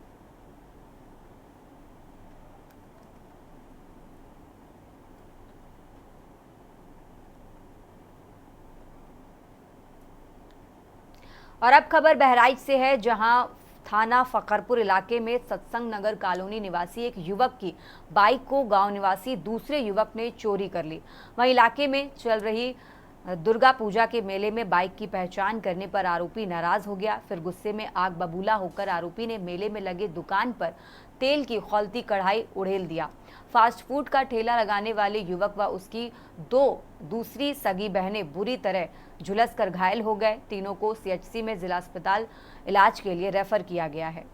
और अब खबर बहराइच से है, जहां थाना फकरपुर इलाके में सत्संग नगर कॉलोनी निवासी एक युवक की बाइक को गांव निवासी दूसरे युवक ने चोरी कर ली। वहीं इलाके में चल रही दुर्गा पूजा के मेले में बाइक की पहचान करने पर आरोपी नाराज हो गया। फिर गुस्से में आग बबूला होकर आरोपी ने मेले में लगे दुकान पर तेल की खौलती कढ़ाई उड़ेल दिया। फास्ट फूड का ठेला लगाने वाले युवक व उसकी 2 दूसरी सगी बहनें बुरी तरह झुलसकर घायल हो गए। तीनों को सीएचसी में जिला अस्पताल इलाज के लिए रेफर किया गया है।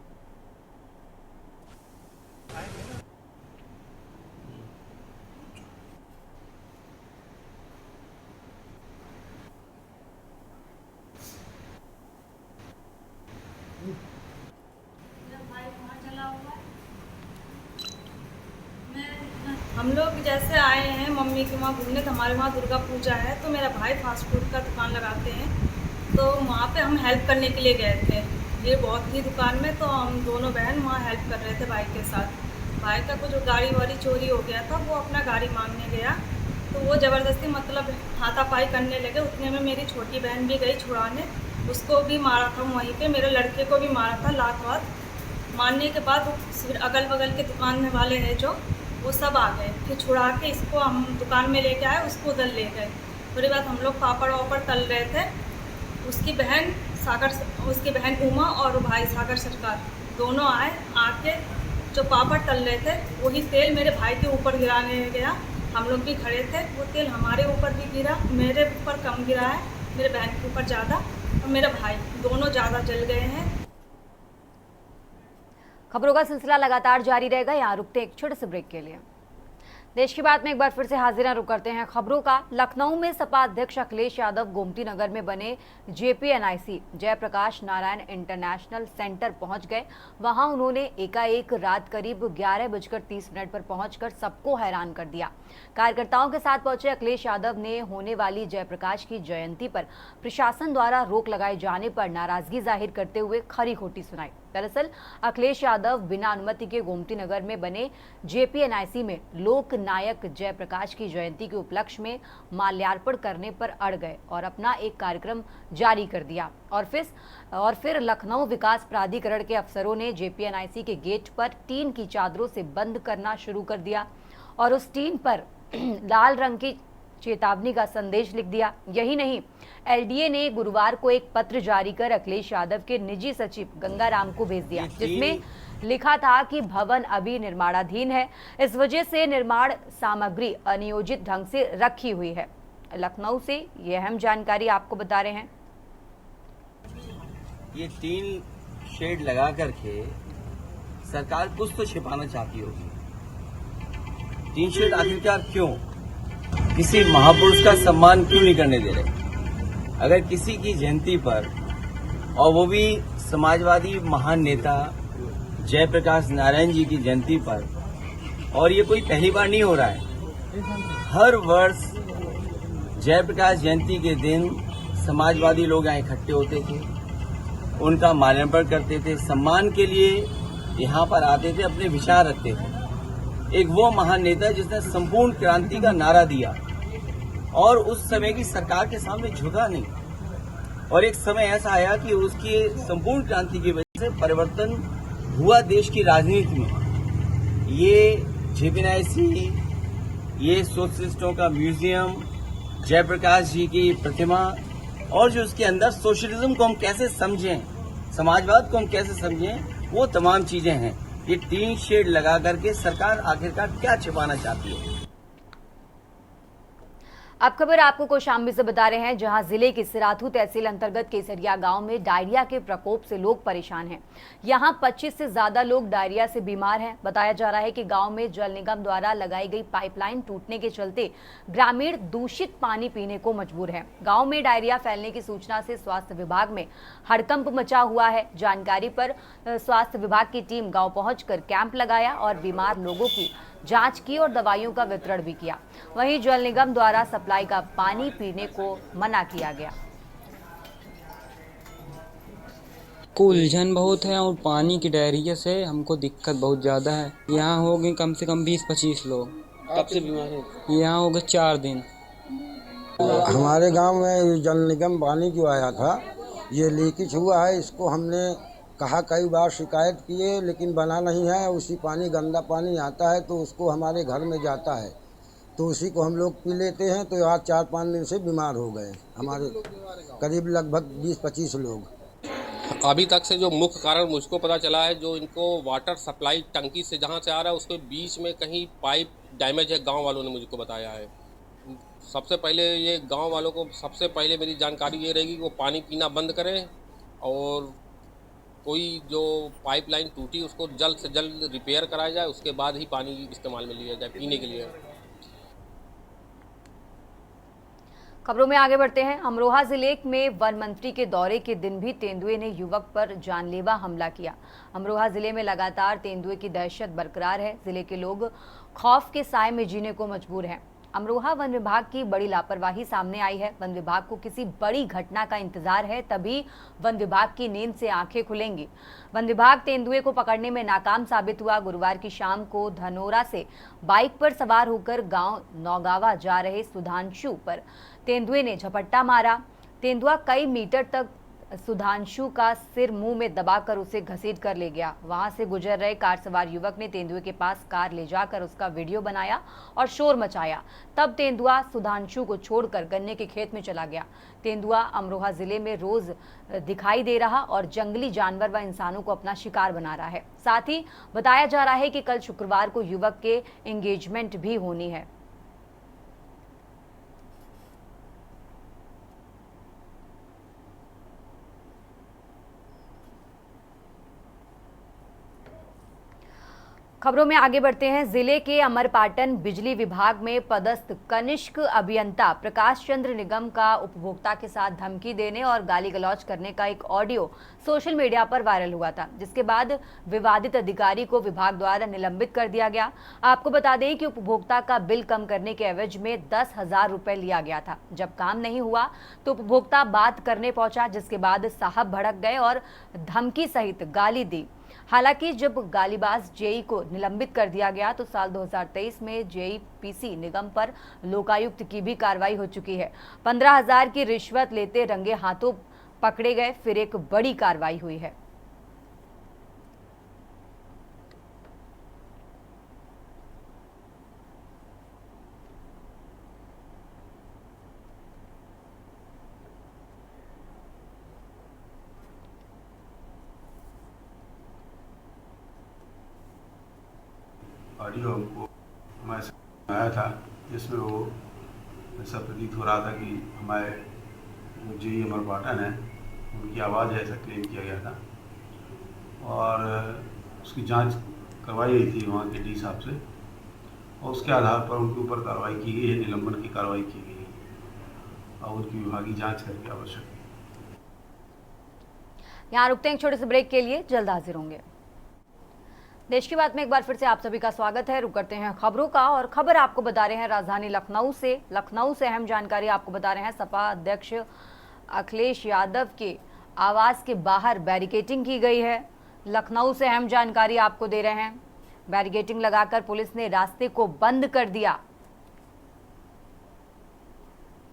हम लोग जैसे आए हैं मम्मी के वहाँ घूमने, तो हमारे वहाँ दुर्गा पूजा है, तो मेरा भाई फास्ट फूड का दुकान लगाते हैं, तो वहाँ पे हम हेल्प करने के लिए गए थे। ये बहुत थी दुकान में, तो हम दोनों बहन वहाँ हेल्प कर रहे थे भाई के साथ। भाई का कुछ गाड़ी वाड़ी चोरी हो गया था, वो अपना गाड़ी मांगने गया, तो वो ज़बरदस्ती मतलब हाथापाई करने लगे। उतने में मेरी छोटी बहन भी गई छुड़ाने, उसको भी मारा था वहीं पे, मेरे लड़के को भी मारा था लात वात। मारने के बाद फिर अगल बगल के दुकान वाले हैं जो, वो सब आ गए। फिर छुड़ा के इसको हम दुकान में लेके आए, उसको उधर ले गए। थोड़ी बात हम लोग पापड़ वापड़ तल रहे थे। उसकी बहन उमा और भाई सागर सरकार दोनों आए। आके जो पापड़ तल रहे थे वही तेल मेरे भाई के ऊपर गिराने गया। हम लोग भी खड़े थे, वो तेल हमारे ऊपर भी गिरा। मेरे ऊपर कम गिरा है, मेरे बहन के ऊपर ज़्यादा, और मेरा भाई दोनों ज़्यादा जल गए हैं। खबरों का सिलसिला लगातार जारी रहेगा। यहाँ रुकते हैं एक छोटे से ब्रेक के लिए। देश की बात में एक बार फिर से हाजिर रुक करते हैं खबरों का। लखनऊ में सपा अध्यक्ष अखिलेश यादव गोमती नगर में बने JPNIC Jayaprakash Narayan international centre पहुंच गए। वहां उन्होंने एकाएक रात करीब 11:30 पर पहुंचकर सबको हैरान कर दिया। कार्यकर्ताओं के साथ पहुंचे अखिलेश यादव ने होने वाली जयप्रकाश की जयंती पर प्रशासन द्वारा रोक लगाए जाने पर नाराजगी जाहिर करते हुए खरी खोटी सुनाई। दरअसल अखिलेश यादव बिना अनुमति के गोमती नगर में बने JPNIC में लोक नायक जयप्रकाश की जयंती के उपलक्ष्य में माल्यार्पण करने पर अड़ गए और अपना एक कार्यक्रम जारी कर दिया। और फिर लखनऊ विकास प्राधिकरण के अफसरों ने JPNIC के गेट पर टीन की चादरों से बंद करना शुरू कर दिया और उस टीन पर लाल रंग की चेतावनी का संदेश लिख दिया। यही नहीं, LDA ने गुरुवार को एक पत्र जारी कर अखिलेश यादव के निजी सचिव गंगाराम को भेज दिया, जिसमें लिखा था कि भवन अभी निर्माणाधीन है, इस वजह से निर्माण सामग्री अनियोजित ढंग से रखी हुई है। लखनऊ से यह अहम जानकारी आपको बता रहे हैं। ये 3 शेड लगा करके सरकार कुछ तो छिपाना चाहती होगी। 3 शेड आखिरकार क्यों? किसी महापुरुष का सम्मान क्यों नहीं करने दे रहे? अगर किसी की जयंती पर, और वो भी समाजवादी महान नेता जयप्रकाश नारायण जी की जयंती पर, और ये कोई पहली बार नहीं हो रहा है। हर वर्ष जयप्रकाश जयंती के दिन समाजवादी लोग यहाँ इकट्ठे होते थे, उनका माल्यार्पण करते थे, सम्मान के लिए यहाँ पर आते थे, अपने विचार रखते थे। एक वो महान नेता जिसने संपूर्ण क्रांति का नारा दिया और उस समय की सरकार के सामने झुका नहीं, और एक समय ऐसा आया कि उसकी संपूर्ण क्रांति की वजह से परिवर्तन हुआ देश की राजनीति में। ये JPNIC, ये सोशलिस्टों का म्यूजियम, जयप्रकाश जी की प्रतिमा, और जो उसके अंदर सोशलिज्म को हम कैसे समझें, समाजवाद को हम कैसे समझें, वो तमाम चीजें हैं। ये 3 शेड लगा करके सरकार आखिरकार क्या छिपाना चाहती है? अब खबर आपको कौशाम्बी से बता रहे हैं, जहां जिले के सिराथू तहसील अंतर्गत केसरिया गांव में डायरिया के प्रकोप से लोग परेशान हैं। यहां 25 से ज्यादा लोग डायरिया से बीमार हैं। बताया जा रहा है कि गांव में जल निगम द्वारा लगाई गई पाइपलाइन टूटने के चलते ग्रामीण दूषित पानी पीने को मजबूर हैं। गांव में डायरिया फैलने की सूचना से स्वास्थ्य विभाग में हड़कंप मचा हुआ है। जानकारी पर स्वास्थ्य विभाग की टीम गाँव पहुंचकर कैंप लगाया और बीमार लोगों की जांच की और दवाइयों का वितरण भी किया। वहीं जल निगम द्वारा सप्लाई का पानी पीने को मना किया गया। को उलझन बहुत है और पानी की डायरिया से हमको दिक्कत बहुत ज़्यादा है। यहाँ हो गए कम से कम 20-25 लोग। कब से बीमार है? यहाँ हो गए 4 दिन। हमारे गांव में जल निगम पानी जो आया था, ये लीकेज हुआ है। इसको हमने कहा कई बार शिकायत किए, लेकिन बना नहीं है। उसी पानी गंदा पानी आता है तो उसको हमारे घर में जाता है, तो उसी को हम लोग पी लेते हैं। तो आज 4-5 दिन से बीमार हो गए हमारे करीब लगभग 20-25 लोग। अभी तक से जो मुख्य कारण मुझको पता चला है, जो इनको वाटर सप्लाई टंकी से जहाँ से आ रहा है उसके बीच में कहीं पाइप डैमेज है, गांव वालों ने मुझको बताया है। सबसे पहले ये गांव वालों को सबसे पहले मेरी जानकारी ये रहेगी कि वो पानी पीना बंद करें और कोई जो पाइपलाइन टूटी उसको जल्द से जल्द रिपेयर कराया जाए, उसके बाद ही पानी इस्तेमाल में लिया जाए पीने के लिए। खबरों में आगे बढ़ते हैं। अमरोहा जिले में वन मंत्री के दौरे के दिन भी तेंदुए ने युवक पर जानलेवा हमला किया। अमरोहा जिले में लगातार तेंदुए की दहशत बरकरार है। जिले के लोग खौफ के साए में जीने को मजबूर हैं। अमरोहा वन विभाग की बड़ी लापरवाही सामने आई है। वन विभाग को किसी बड़ी घटना का इंतजार है, तभी वन विभाग की नींद से आंखें खुलेंगी। वन विभाग तेंदुए को पकड़ने में नाकाम साबित हुआ। गुरुवार की शाम को धनोरा से बाइक पर सवार होकर गांव नौगावा जा रहे सुधांशु पर तेंदुए ने झपट्टा मारा। तेंदुआ कई मीटर तक सुधांशु का सिर मुंह में दबाकर उसे घसीट कर ले गया। वहां से गुजर रहे कार सवार युवक ने तेंदुए के पास कार ले जाकर उसका वीडियो बनाया और शोर मचाया। तब तेंदुआ सुधांशु को छोड़कर गन्ने के खेत में चला गया। तेंदुआ अमरोहा जिले में रोज दिखाई दे रहा और जंगली जानवर व इंसानों को अपना शिकार बना रहा है। साथ ही बताया जा रहा है कि कल शुक्रवार को युवक के एंगेजमेंट भी होनी है। खबरों में आगे बढ़ते हैं। जिले के अमरपाटन बिजली विभाग में पदस्थ कनिष्क अभियंता प्रकाश चंद्र निगम का उपभोक्ता के साथ धमकी देने और गाली गलौज करने का एक ऑडियो सोशल मीडिया पर वायरल हुआ था, जिसके बाद विवादित अधिकारी को विभाग द्वारा निलंबित कर दिया गया। आपको बता दें कि उपभोक्ता का बिल कम करने के एवज में 10,000 रुपए लिया गया था। जब काम नहीं हुआ तो उपभोक्ता बात करने पहुंचा, जिसके बाद साहब भड़क गए और धमकी सहित गाली दी। हालांकि जब गालीबाज जेई को निलंबित कर दिया गया तो साल 2023 में जेई पीसी निगम पर लोकायुक्त की भी कार्रवाई हो चुकी है। 15,000 की रिश्वत लेते रंगे हाथों पकड़े गए। फिर एक बड़ी कार्रवाई हुई है। ऑडियो हमको हमारे सामने आया था, जिसमें वो ऐसा प्रतीत हो रहा था कि हमारे जो जेई अमरपाटन है उनकी आवाज़ ऐसा क्लेम किया गया था और उसकी जांच करवाई गई थी वहाँ के डी साहब से और उसके आधार पर उनके ऊपर कार्रवाई की गई है, निलंबन की कार्रवाई की गई है और उनकी विभागीय जाँच करके आवश्यक है। यहाँ रुकते हैं छोटे से ब्रेक के लिए, जल्द हाजिर होंगे। देश की बात में एक बार फिर से आप सभी का स्वागत है। रुक करते हैं खबरों का और खबर आपको बता रहे हैं राजधानी लखनऊ से अहम जानकारी आपको बता रहे हैं। सपा अध्यक्ष अखिलेश यादव के आवास के बाहर बैरिकेडिंग की गई है। लखनऊ से अहम जानकारी आपको दे रहे हैं। बैरिकेडिंग लगाकर पुलिस ने रास्ते को बंद कर दिया।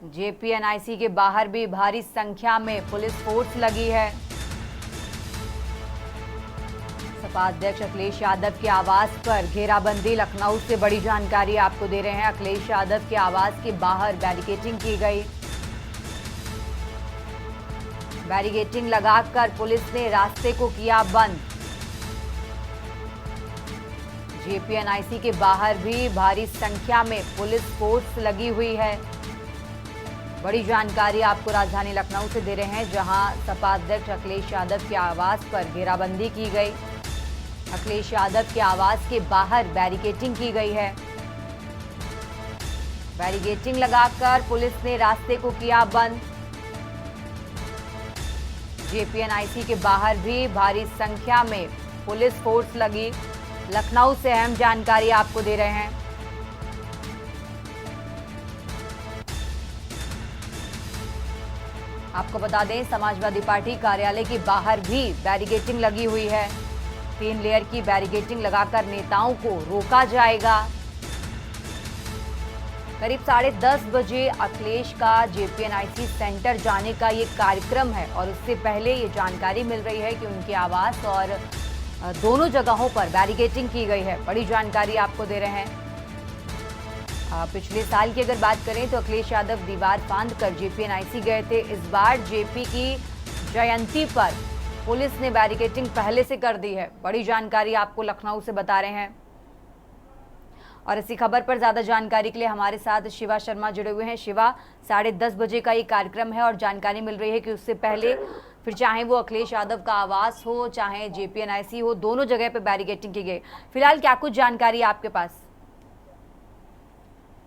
जेपीएनआईसी के बाहर भी भारी संख्या में पुलिस फोर्स लगी है। सपा अध्यक्ष अखिलेश यादव के आवास पर घेराबंदी। लखनऊ से बड़ी जानकारी आपको दे रहे हैं। अखिलेश यादव के आवास के बाहर बैरिकेडिंग की गई। बैरिकेडिंग लगाकर पुलिस ने रास्ते को किया बंद। जेपीएनआईसी के बाहर भी भारी संख्या में पुलिस फोर्स लगी हुई है। बड़ी जानकारी आपको राजधानी लखनऊ से दे रहे हैं, जहां सपा अध्यक्ष अखिलेश यादव के आवास पर घेराबंदी की गई। अखिलेश यादव के आवास के बाहर बैरिकेडिंग की गई है। बैरिकेडिंग लगाकर पुलिस ने रास्ते को किया बंद। जेपीएनआईसी के बाहर भी भारी संख्या में पुलिस फोर्स लगी। लखनऊ से अहम जानकारी आपको दे रहे हैं। आपको बता दें, समाजवादी पार्टी कार्यालय के बाहर भी बैरिकेडिंग लगी हुई है। 3 लेयर की बैरिकेडिंग लगाकर नेताओं को रोका जाएगा। करीब 10:30 बजे अखिलेश का जेपीएनआईसी सेंटर जाने का ये कार्यक्रम है और उससे पहले ये जानकारी मिल रही है कि उनके आवास और दोनों जगहों पर बैरिकेडिंग की गई है। बड़ी जानकारी आपको दे रहे हैं। पिछले साल की अगर बात करें तो अखिलेश यादव दीवार फांद कर जेपीएनआईसी गए थे। इस बार जेपी की जयंती पर पुलिस ने बैरिकेडिंग पहले से कर दी है। बड़ी जानकारी आपको लखनऊ से बता रहे हैं। और इसी खबर पर ज्यादा जानकारी के लिए हमारे साथ शिवा शर्मा जुड़े हुए हैं। शिवा, 10:30 बजे का ये कार्यक्रम है और जानकारी मिल रही है कि उससे पहले फिर चाहे वो अखिलेश यादव का आवास हो चाहे जेपीएनआईसी हो, दोनों जगह पे बैरिकेडिंग की गई। फिलहाल क्या कुछ जानकारी आपके पास?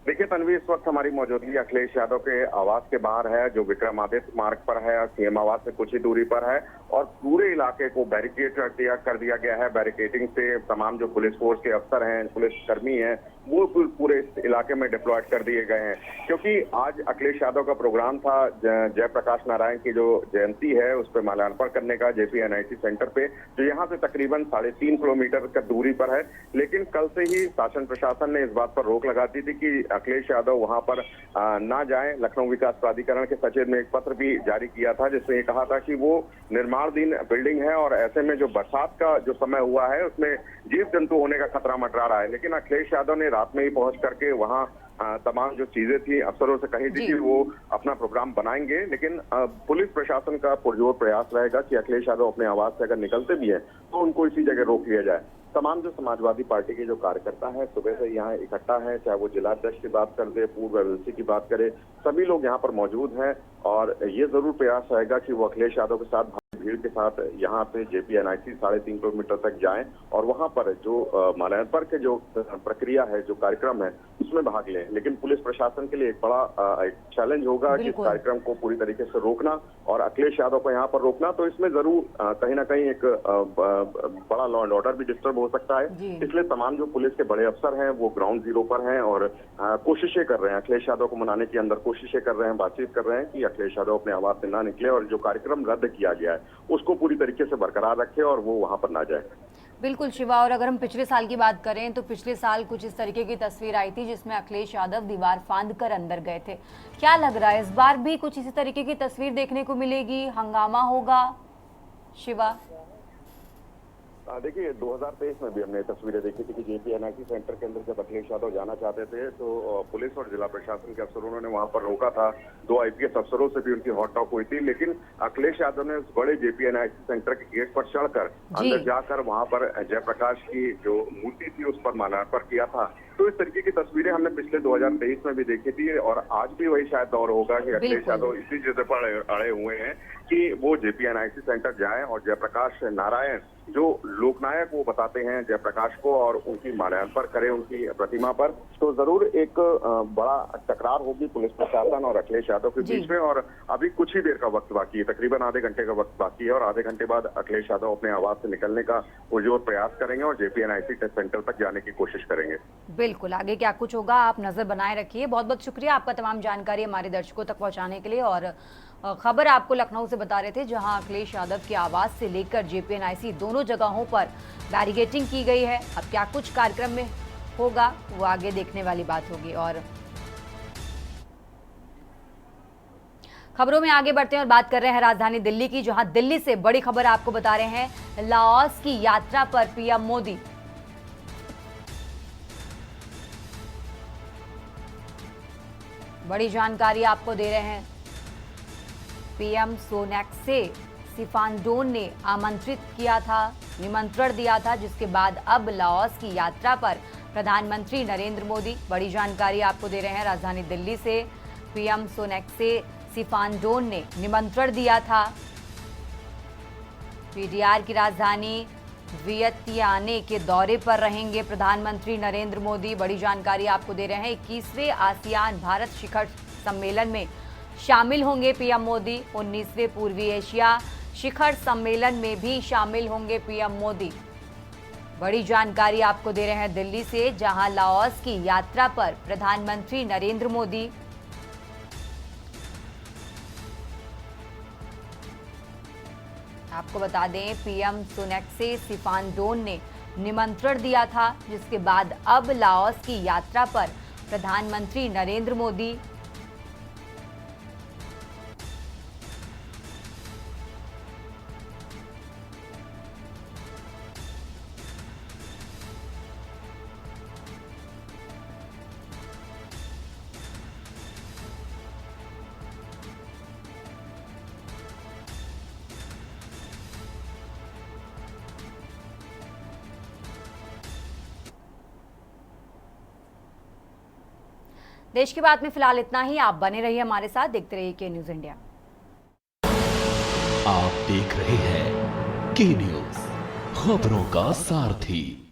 देखिए तन्वी, इस वक्त हमारी मौजूदगी अखिलेश यादव के आवास के बाहर है, जो विक्रमादित्य मार्ग पर है, सीएम आवास से कुछ ही दूरी पर है। और पूरे इलाके को बैरिकेड कर दिया गया है। बैरिकेडिंग से तमाम जो पुलिस फोर्स के अफसर हैं, पुलिस कर्मी हैं, वो पूरे इस इलाके में डिप्लॉयड कर दिए गए हैं। क्योंकि आज अखिलेश यादव का प्रोग्राम था जयप्रकाश नारायण की जो जयंती है उस पर माल्यार्पण करने का जेपीएनआईसी सेंटर पे, जो यहाँ से तकरीबन 3.5 किलोमीटर का दूरी पर है। लेकिन कल से ही शासन प्रशासन ने इस बात पर रोक लगा दी थी कि अखिलेश यादव वहां पर ना जाएं। लखनऊ विकास प्राधिकरण के सचिव ने एक पत्र भी जारी किया था जिसमें ये कहा था कि वो निर्माणाधीन बिल्डिंग है और ऐसे में जो बरसात का जो समय हुआ है उसमें जीव जंतु होने का खतरा मंडरा रहा है। लेकिन अखिलेश यादव ने रात में ही पहुंच करके वहां तमाम जो चीजें थी अफसरों से कही थी कि वो अपना प्रोग्राम बनाएंगे। लेकिन पुलिस प्रशासन का पुरजोर प्रयास रहेगा कि अखिलेश यादव अपने आवास से अगर निकलते भी है तो उनको इसी जगह रोक लिया जाए। तमाम जो समाजवादी पार्टी के जो कार्यकर्ता हैं सुबह से यहाँ इकट्ठा हैं, चाहे वो जिलाध्यक्ष की बात कर दे, पूर्व एमएलसी की बात करे, सभी लोग यहाँ पर मौजूद हैं। और ये जरूर प्रयास रहेगा कि वो अखिलेश यादव के साथ भीड़ के साथ यहाँ पे जेपीएनआईसी 3.5 किलोमीटर तक जाएं और वहां पर जो माल्यार्पण के जो प्रक्रिया है, जो कार्यक्रम है, उसमें भाग लें। लेकिन पुलिस प्रशासन के लिए एक बड़ा एक चैलेंज होगा कि इस कार्यक्रम को पूरी तरीके से रोकना और अखिलेश यादव को यहाँ पर रोकना। तो इसमें जरूर कहीं ना कहीं एक बड़ा लॉ एंड ऑर्डर भी डिस्टर्ब हो सकता है। इसलिए तमाम जो पुलिस के बड़े अफसर हैं वो ग्राउंड जीरो पर हैं और कोशिशें कर रहे हैं, अखिलेश यादव को मनाने के अंदर कोशिशें कर रहे हैं, बातचीत कर रहे हैं कि अखिलेश यादव अपने आवास से ना निकले और जो कार्यक्रम रद्द किया गया है उसको पूरी तरीके से बरकरार रखे और वो वहां पर ना जाए। बिल्कुल शिवा, और अगर हम पिछले साल की बात करें तो पिछले साल कुछ इस तरीके की तस्वीर आई थी जिसमें अखिलेश यादव दीवार फांद कर अंदर गए थे। क्या लग रहा है इस बार भी कुछ इसी तरीके की तस्वीर देखने को मिलेगी, हंगामा होगा? शिवा, देखिए 2023 में भी हमने तस्वीरें देखी थी कि जेपीएनआईसी सेंटर के अंदर जब अखिलेश यादव जाना चाहते थे तो पुलिस और जिला प्रशासन के अफसरों ने वहां पर रोका था। 2 आईपीएस अफसरों से भी उनकी हॉटटॉक हुई थी। लेकिन अखिलेश यादव ने उस बड़े जेपीएनआईसी सेंटर के गेट पर चढ़कर अंदर जाकर वहां पर जयप्रकाश की जो मूर्ति थी उस पर माल्यार्पण किया था। तो इस तरीके की तस्वीरें हमने पिछले 2023 में भी देखी थी और आज भी वही शायद दौर होगा कि अखिलेश यादव इसी जगह पर अड़े हुए हैं कि वो जेपीएनआईसी सेंटर जाएं और जयप्रकाश नारायण जो लोकनायक वो बताते हैं जयप्रकाश को और उनकी माल्यार्पण करें उनकी प्रतिमा पर। तो जरूर एक बड़ा टकरार होगी पुलिस प्रशासन और अखिलेश यादव के बीच में। और अभी कुछ ही देर का वक्त बाकी है, तकरीबन आधे घंटे का वक्त बाकी है और आधे घंटे बाद अखिलेश यादव अपने आवास से निकलने का पुरजोर प्रयास करेंगे और जेपीएनआईसी सेंटर तक जाने की कोशिश करेंगे। बिल्कुल, आगे क्या कुछ होगा आप नजर बनाए रखिए। बहुत बहुत शुक्रिया आपका तमाम जानकारी हमारे दर्शकों तक पहुंचाने के लिए। और खबर आपको लखनऊ से बता रहे थे जहां अखिलेश यादव के आवास से लेकर जेपीएनआईसी दोनों जगहों पर बैरिकेडिंग की गई है। अब क्या कुछ कार्यक्रम में होगा वो आगे देखने वाली बात होगी। और खबरों में आगे बढ़ते हैं और बात कर रहे हैं राजधानी दिल्ली की, जहां दिल्ली से बड़ी खबर आपको बता रहे हैं। लाओस की यात्रा पर पीएम मोदी। बड़ी जानकारी आपको दे रहे हैं। पीएम सोनैक्से सिफानडोन ने आमंत्रित किया था, निमंत्रण दिया था, जिसके बाद अब लाओस की यात्रा पर प्रधानमंत्री नरेंद्र मोदी। बड़ी जानकारी आपको दे रहे हैं राजधानी दिल्ली से। पीएम सोनेक्से सिफानडोन ने निमंत्रण दिया था। पीडीआर की राजधानी वियतनाम के दौरे पर रहेंगे प्रधानमंत्री नरेंद्र मोदी। बड़ी जानकारी आपको दे रहे हैं, 21वें आसियान भारत शिखर सम्मेलन में शामिल होंगे पीएम मोदी। 19वें पूर्वी एशिया शिखर सम्मेलन में भी शामिल होंगे पीएम मोदी। बड़ी जानकारी आपको दे रहे हैं दिल्ली से, जहां लाओस की यात्रा पर प्रधानमंत्री नरेंद्र मोदी। आपको बता दें, पीएम सोनेक्से सिफानडोन ने निमंत्रण दिया था, जिसके बाद अब लाओस की यात्रा पर प्रधानमंत्री नरेंद्र मोदी। देश की बात में फिलहाल इतना ही। आप बने रहिए हमारे साथ, देखते रहिए के न्यूज इंडिया। आप देख रहे हैं के न्यूज, खबरों का सारथी।